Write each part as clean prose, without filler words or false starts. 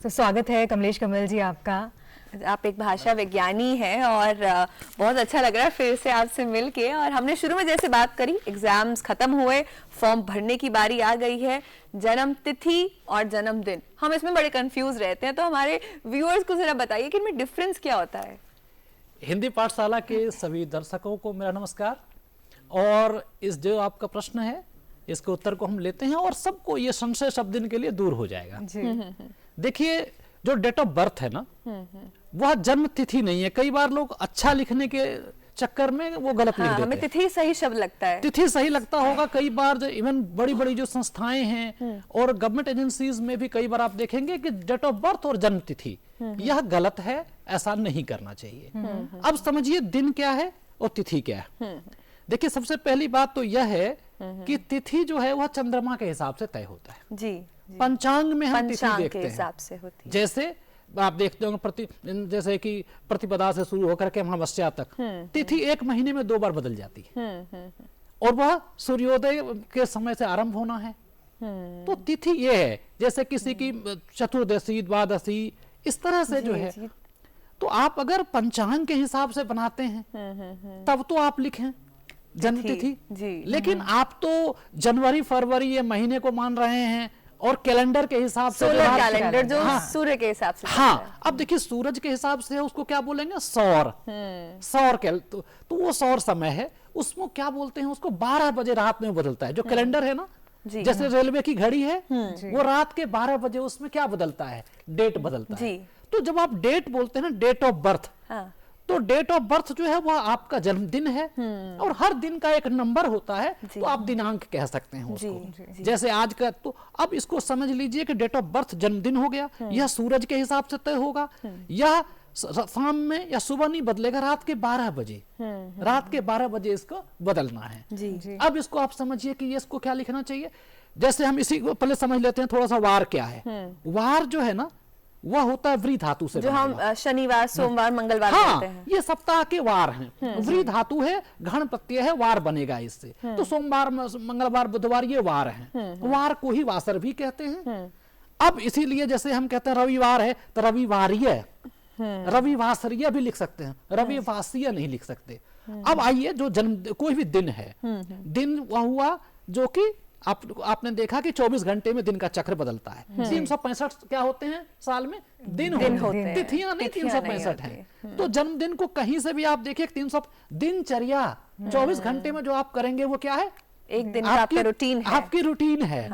तो स्वागत है कमलेश कमल जी आपका। आप एक भाषा विज्ञानी हैं और बहुत अच्छा लग रहा है फिर से आपसे मिलके। और हमने शुरू में जैसे बात करी, एग्जाम्स खत्म हुए, फॉर्म भरने की बारी आ गई है। जन्म तिथि और जन्मदिन, हम इसमें बड़े कंफ्यूज रहते हैं, तो हमारे व्यूअर्स को जरा बताइए कि इनमें डिफरेंस क्या होता है। हिंदी पाठशाला के सभी दर्शकों को मेरा नमस्कार। और इस जो आपका प्रश्न है इसके उत्तर को हम लेते हैं और सबको ये संशय सब दिन के लिए दूर हो जाएगा। देखिए, जो डेट ऑफ बर्थ है ना, वह जन्म तिथि नहीं है। कई बार लोग अच्छा लिखने के चक्कर में वो गलत लिख देते हैं। हमें तिथि सही शब्द लगता है। तिथि सही लगता होगा। कई बार इवन बड़ी बड़ी जो संस्थाएं हैं और गवर्नमेंट एजेंसीज में भी कई बार आप देखेंगे कि डेट ऑफ बर्थ और जन्म तिथि यह गलत है, ऐसा नहीं करना चाहिए। अब समझिए दिन क्या है और तिथि क्या है। देखिए, सबसे पहली बात तो यह है कि तिथि जो है वह चंद्रमा के हिसाब से तय होता है। जी, पंचांग में हम तिथि देखते हैं हिसाब से होती है। जैसे आप देखते होंगे जैसे कि प्रतिपदा से शुरू होकर के अमावस्या तक तिथि एक महीने में 2 बार बदल जाती है और वह सूर्योदय के समय से आरंभ होना है। तो तिथि ये है, जैसे किसी की चतुर्दशी, द्वादशी, इस तरह से जो है। तो आप अगर पंचांग के हिसाब से बनाते हैं तब तो आप लिखें जन्म तिथि। लेकिन आप तो जनवरी फरवरी ये महीने को मान रहे हैं और कैलेंडर के हिसाब से, सोलर कैलेंडर जो सूर्य के हिसाब से। हाँ, अब देखिए सूरज के हिसाब से उसको क्या बोलेंगे, सौर। सौर तो वो सौर समय है। उसमें क्या बोलते हैं उसको, 12 बजे रात में बदलता है। जो कैलेंडर है ना, जैसे रेलवे की घड़ी है, वो रात के 12 बजे उसमें क्या बदलता है, डेट बदलता है। तो जब आप डेट बोलते हैं ना, डेट ऑफ बर्थ, तो डेट ऑफ बर्थ जो है वह आपका जन्मदिन है। और हर दिन का एक नंबर होता है, तो आप दिनांक कह सकते हैं उसको। जैसे आज का, तो अब इसको समझ लीजिए कि डेट ऑफ बर्थ जन्मदिन हो गया। यह सूरज के हिसाब से तय होगा। यह शाम में या सुबह नहीं बदलेगा, रात के 12 बजे। रात के 12 बजे इसको बदलना है। अब इसको आप समझिए कि इसको क्या लिखना चाहिए। जैसे हम इसी को पहले समझ लेते हैं थोड़ा सा। वार क्या है? वार जो है ना, वह होता है व्री धातु से, जो हम शनिवार, सोमवार, मंगलवार कहते हैं। ये सप्ताह के वार हैं। व्री धातु है, घन प्रत्यय है, वार बनेगा इससे। तो सोमवार, मंगलवार, बुधवार ये वार हैं। वार को ही वासर भी कहते हैं। अब इसीलिए जैसे हम कहते हैं रविवार है तो रविवारीय, रविवासरीय भी लिख सकते हैं, रविवासीय नहीं लिख सकते। अब आइए, जो जन्म कोई भी दिन है, दिन वह हुआ जो कि आपने देखा कि 24 घंटे में दिन का चक्र बदलता है। 365 क्या होते हैं साल में, दिन होते हैं। तिथियां नहीं 365 है। तो जन्मदिन को कहीं से भी आप देखिए 300 दिनचर्या 24 घंटे में जो आप करेंगे वो क्या है, एक दिन का आपका रूटीन है। आपकी रूटीन है।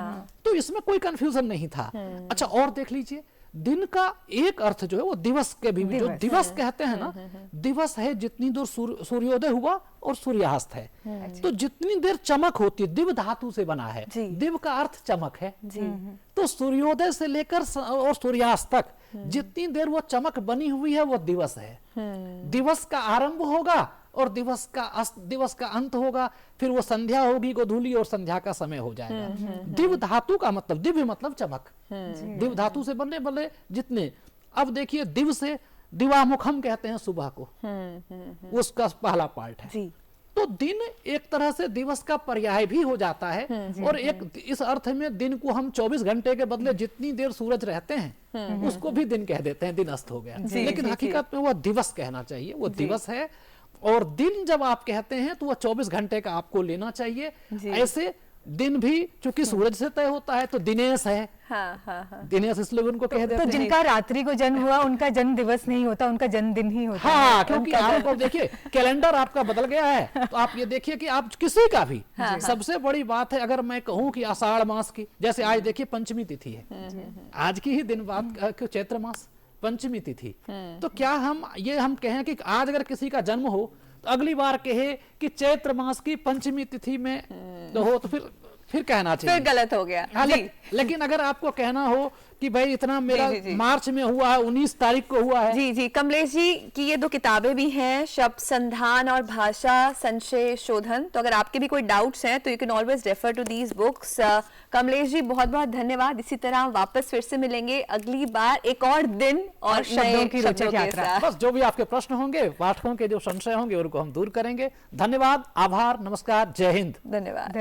तो इसमें कोई कंफ्यूजन नहीं था। अच्छा, और देख लीजिए, दिन का एक अर्थ जो है वो दिवस के भी, जो दिवस कहते हैं ना, दिवस है जितनी दूर सूर्योदय हुआ और सूर्यास्त है। तो जितनी देर चमक होती है, दिव धातु से बना है। दिव का अर्थ चमक है। तो सूर्योदय से लेकर और सूर्यास्त तक जितनी देर वो चमक बनी हुई है वो दिवस है। दिवस का आरंभ होगा और दिवस का अंत होगा। फिर वो संध्या होगी, गोधूली, और संध्या का समय हो जाएगा। दिव धातु का मतलब, दिव्य मतलब चमक। दिव धातु से बनने वाले जितने, अब देखिए दिव से दिवामुखम कहते हैं सुबह को, उसका पहला पार्ट है। तो दिन एक तरह से दिवस का पर्याय भी हो जाता है। और एक इस अर्थ में दिन को हम 24 घंटे के बदले जितनी देर सूरज रहते हैं उसको भी दिन कह देते हैं, दिन अस्त हो गया। लेकिन हकीकत में वह दिवस कहना चाहिए, वो दिवस है। और दिन जब आप कहते हैं तो वह 24 घंटे का आपको लेना चाहिए। ऐसे दिन भी चूंकि सूरज से तय होता है तो दिनेश है। दिनेश इसलिए उनको कह देते हैं। तो जिनका रात्रि को जन्म हुआ उनका जन्म दिवस नहीं होता, उनका जन्मदिन ही होता है। क्योंकि आपको देखिए कैलेंडर आपका बदल गया है। तो आप ये देखिए कि आप किसी का भी, सबसे बड़ी बात है अगर मैं कहूँ कि आषाढ़ मास की, जैसे आज देखिए पंचमी तिथि है, आज की ही दिन बात, चैत्र मास पंचमी तिथि। तो क्या हम कहें कि आज अगर किसी का जन्म हो तो अगली बार कहे कि चैत्र मास की पंचमी तिथि में तो हो, तो फिर कहना चाहिए, फिर गलत हो गया। लेकिन अगर आपको कहना हो कि भाई इतना मेरा मार्च में हुआ है, 19 तारीख को हुआ है। जी, कमलेश जी की ये 2 किताबें भी हैं, शब्द संधान और भाषा संशय शोधन। तो अगर आपके भी कोई डाउट्स हैं तो you can always refer to these books. Kamlesh ji बहुत बहुत धन्यवाद। इसी तरह वापस फिर से मिलेंगे अगली बार एक और दिन और शब्दों की रोचक यात्रा। बस जो भी आपके प्रश्न होंगे, पाठकों के जो संशय होंगे उनको हम दूर करेंगे। धन्यवाद, आभार, नमस्कार, जय हिंद। धन्यवाद।